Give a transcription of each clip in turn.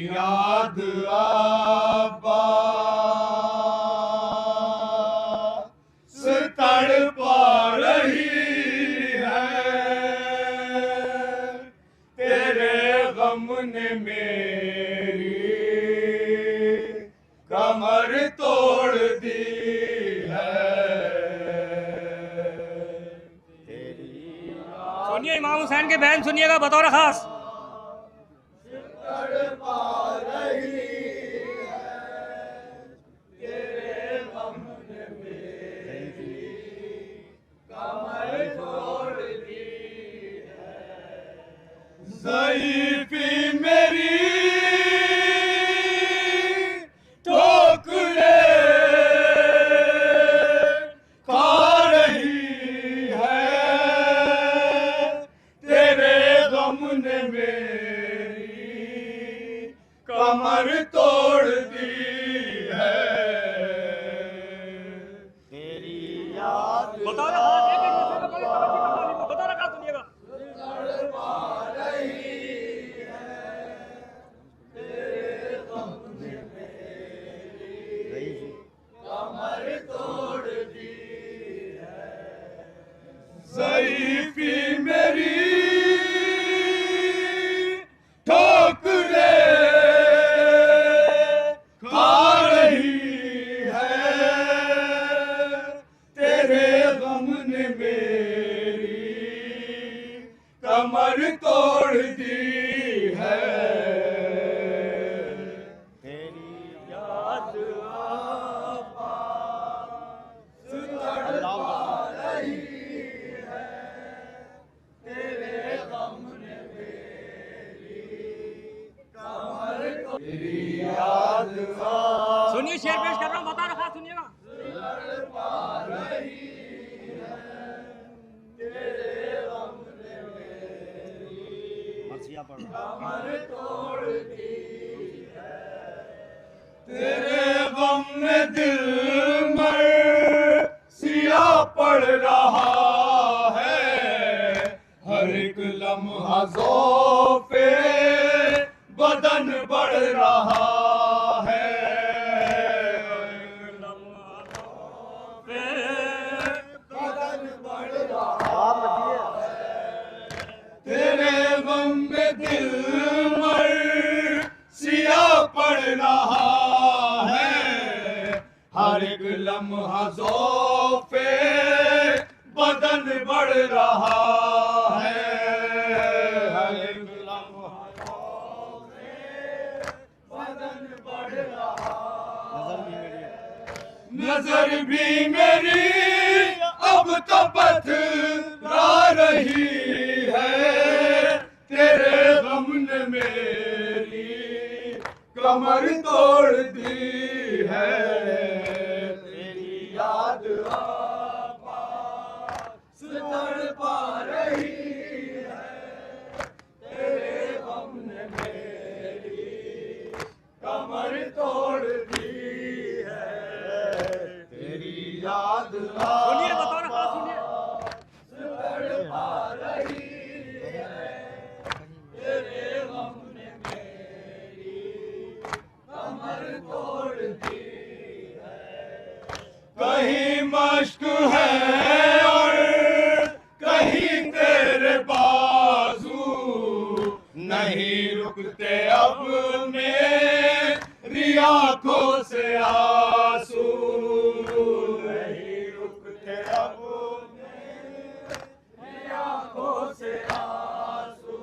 याद अब्बास तड़पा रही है, तेरे गम ने मेरी कमर तोड़ दी है। सुनिए इमाम हुसैन के बयान सुनिएगा बतौर खास। तड़पा रही है, तेरे गम ने मेरी कमर तोड़ दी है। ज़ईफ़ी मेरी ठोकरे खा रही है, तेरे गम ने मेरी कमर तोड़ दी है। तेरी याद बतौर खास एक एक दूसरे को बोले समझ की तालीम को बतौर खास सुनिएगा। तड़पा रही है, तेरे गम ने मेरी कमर तोड़ दी है। ज़ईफ़ी मेरी ठोकरे खा रही है, तेरे गम ने मेरी कमर तोड़ दी है। तेरी याद अब्बास तड़पा रही है, तेरे गम ने मेरी कमर तोड़ तेरी याद सुनिए शेर पेश कर रहा हूँ बतौर खास सुनिएगा। तड़पा रही है, तेरे गम ने मेरी कमर तोड़ दी है। तेरे गम में दिल मर सिया पड़ रहा है, हर एक लम्हा ज़ौफ़े बदन बढ़ रहा है। बदन बढ़ रहा है, तेरे गम में दिल मर सिया पड़ रहा है, हर एक लम्हा ज़ौफ़े बदन बढ़ रहा है। हर एक लम्हा ज़ौफ़े बदन बढ़ रहा है। नजर भी मेरी अब तो पथरा रही है, तेरे गम ने मेरी कमर तोड़ दी है। तेरी याद अब्बास तड़पा रही है, तेरे गम ने मेरी कमर तोड़ दी है। तेरी याद सुनिए बतौर खास सुनिए। तड़पा रही है, तेरे गम ने मेरी कमर तोड़ दी है। कहीं मश्क है और कहीं तेरे बाजू, नहीं रुकते अब मेरी आंखों से आंसू, नहीं रुकते अब मेरी आंखों से आंसू।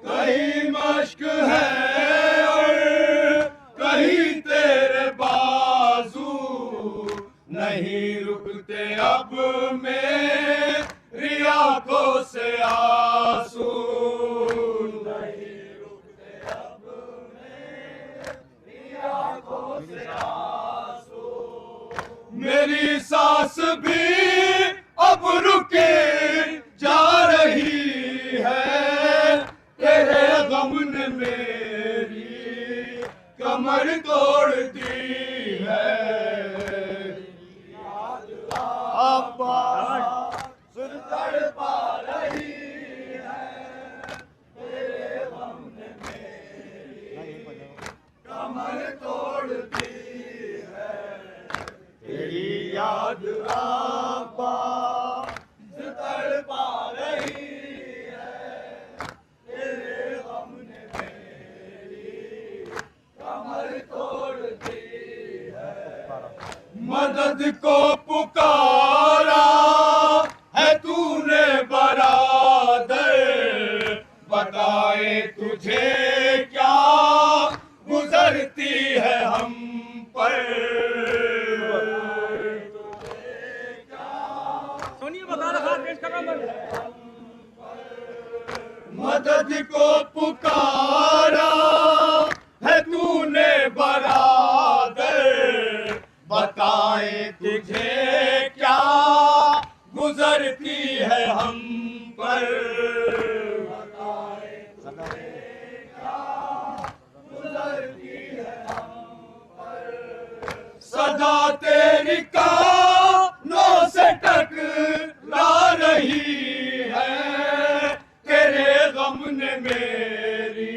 कहीं मश्क है और कहीं तेरे बाजू, नहीं रुकते अब मेरी आंखों से आंसू, नहीं रुकते अब मेरी आंखों से आंसू। मेरी सांस भी अब रुके जा रही है, तेरे गम ने मेरी कमर तोड़ दी है। अब्बास तड़पा रही है, तेरे गम ने मेरी मदद को पुकारा है तूने बरादर, बताए तुझे क्या गुजरती है हम पर। सुनिए बता रहा पेश कर रहा हूं। मदद को पुकारा है तूने बरादर, बताए तुझे क्या गुजरती है हम पर। बताए तुझे क्या गुजरती है हम पर। सदा तेरी कानों से टकरा रही है, तेरे गम ने मेरी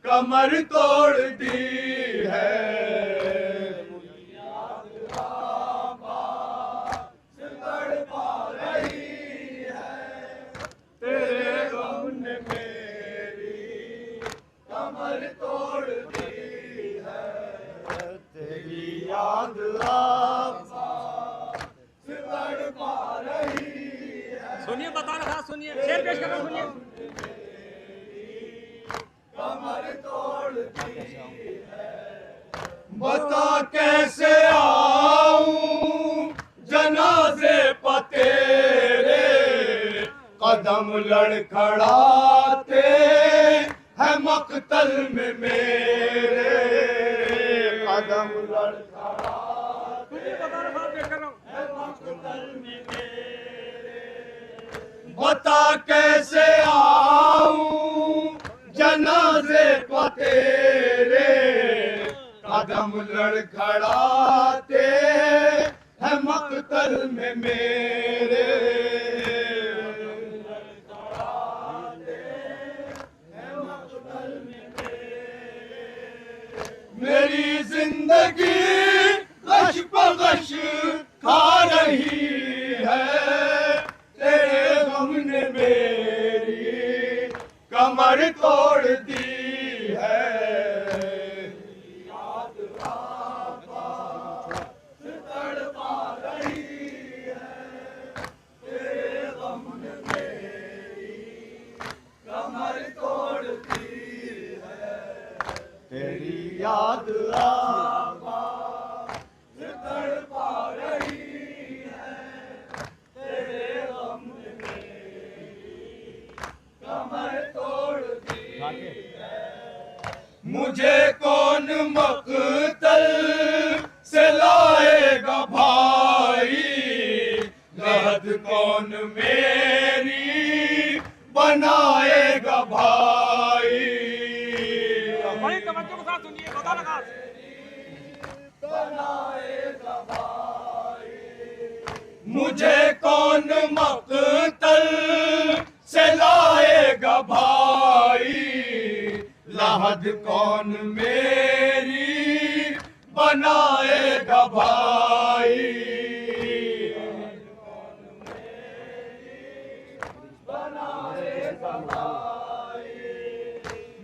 कमर तोड़ दी है। तेरे गम ने मेरी कमर तोड़ दी है। तेरी याद तड़पा रही है। सुनिए बता रहा, सुनिए शेर पेश कर रहा हूं, सुनिए। कमर तोड़ दी है। बता कैसे आऊं जनाजे पतेरे, कदम लड़खड़ाते हैं मक्तल में मेरे। कदम लड़खड़ाते सुनिए बता रहा पेश कर रहा हूं। हैं मक्तल में मेरे। बता कैसे आऊं जनाजे को तेरे, कदम लड़खड़ाते हैं मक्तल में मेरे। मेरी जिंदगी गश पगश खा रही है, तेरे गम ने मेरी कमर तोड़ दी है। याद वापस तड़पा रही है, तेरे गम ने मेरी कमर तोड़ दी है। तेरी याद तड़पा रही है, तेरे गम ने मेरी कमर तोड़ दी है। मुझे कौन मक्तल से लाएगा भाई, लहद कौन मेरी बनाएगा भाई। बड़ी तवज्जो के साथ सुनिए बता रहा। बनाएगा भाई। मुझे कौन मक्तल से लाएगा भाई, लहद कौन मेरी बनाएगा भाई। बनाएगा भाई।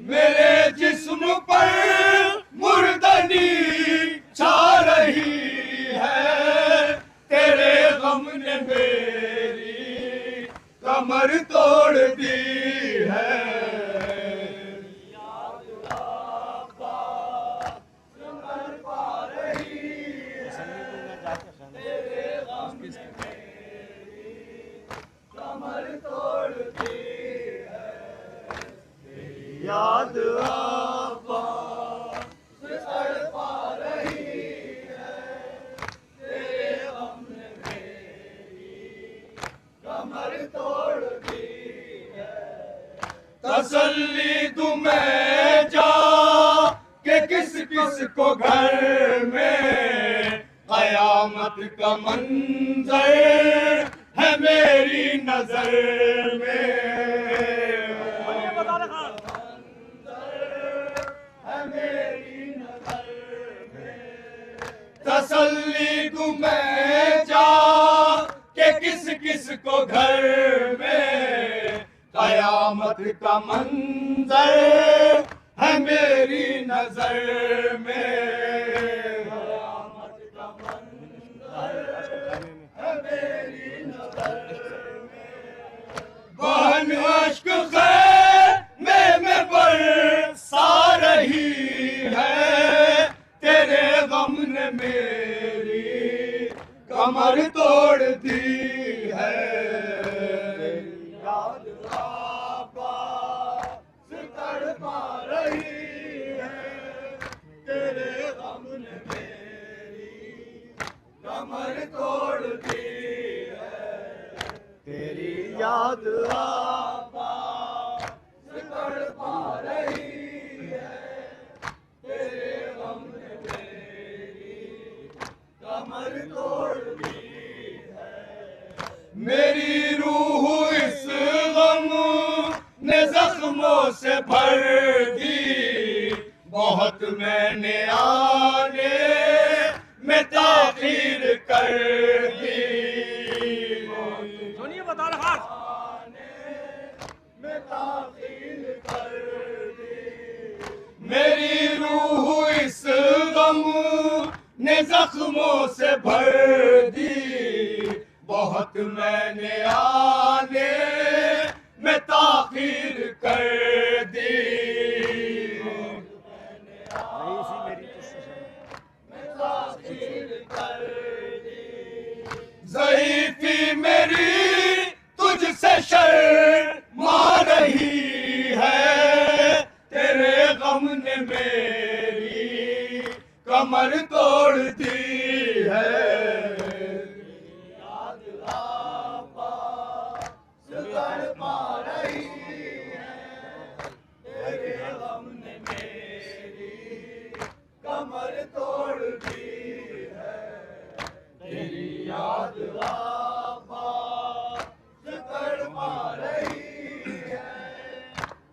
मेरे जिस्म पर मुर्दनी छा रही है, तेरे गम ने मेरी कमर तोड़ दी है। याद वापस तड़पा रही है, तेरे गम ने मेरी कमर तोड़ दी है। याद वापस तड़पा रही है, तेरे गम ने मेरी कमर तोड़ दी है। तसल्ली दूं मैं जा के किस किस को घर में, कयामत का मंजर है मेरी नजर में। सुनिए बता रहा। तसल्ली दूं मैं जा के किस किस को घर में, कयामत का मंजर है मेरी नजर में। कयामत का मंजर याद आबाद तड़पा रही है, तेरे गम ने मेरी कमर तोड़ दी है। मेरी रूह इस गम ने जख्मों से भर दी, बहुत मैंने आने में ताखीर कर दी। सुनिए बता रहा में ताखीर कर दी। मेरी रूह इस गम ने जख्मों से भर दी, बहुत मैंने आने में ताखीर कर दी। ज़ईफ़ी मेरी तुझसे शर्मा रही है, तेरे गम ने मेरी कमर तोड़ दी है। याद आबाद तड़पा रही है, तेरे गम ने मेरी कमर तोड़ दी है। तेरी याद आबाद तड़पा रही है,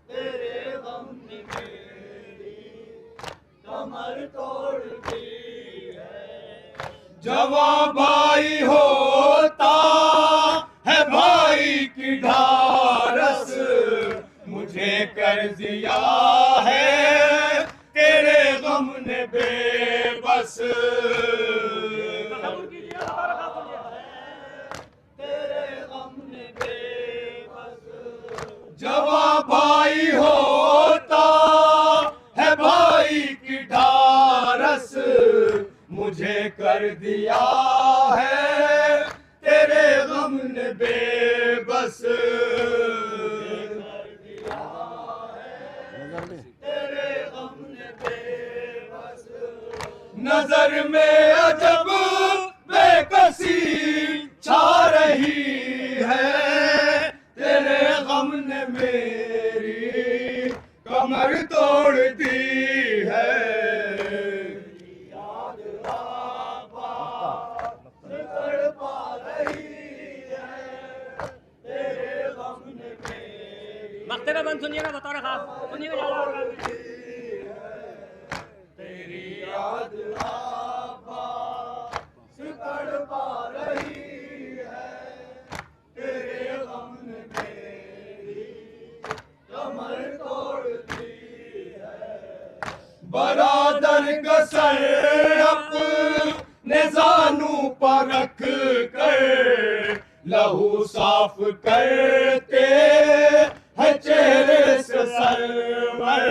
तेरे गम ने मेरी कमर तोड़ दी है। जवां भाई होता है भाई की ढारस, मुझे कर दिया है तेरे गम ने बेबस। जवां भाई होता है भाई की ढारस, मुझे कर दिया है तेरे गम ने बेबस। तेरे गम ने बेबस। नजर में अजब बेकसी छा रही है, तेरे गम ने मेरी कमर तोड़ दी है। याद आबाद तड़पा रही है, तेरे गम ने मेरी मकते का बंद सुनिएगा बता रहा सुनिएगा तेरी याद आबाद तड़पा रही है, तेरे गम ने मेरी कमर तोड़ दी है। बरादर का सर अपने जानू पर रख कर लहू साफ करते है चेहरे से सरवर।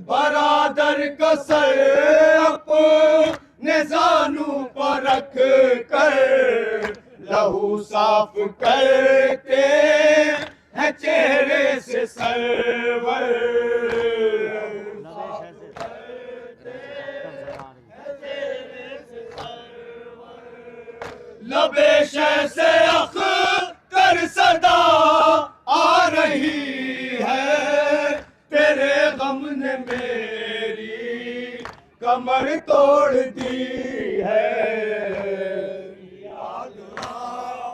बरादर का सर अपने जानू पर रख कर लहू साफ करते हैं चेहरे से सरवर। लबे शह से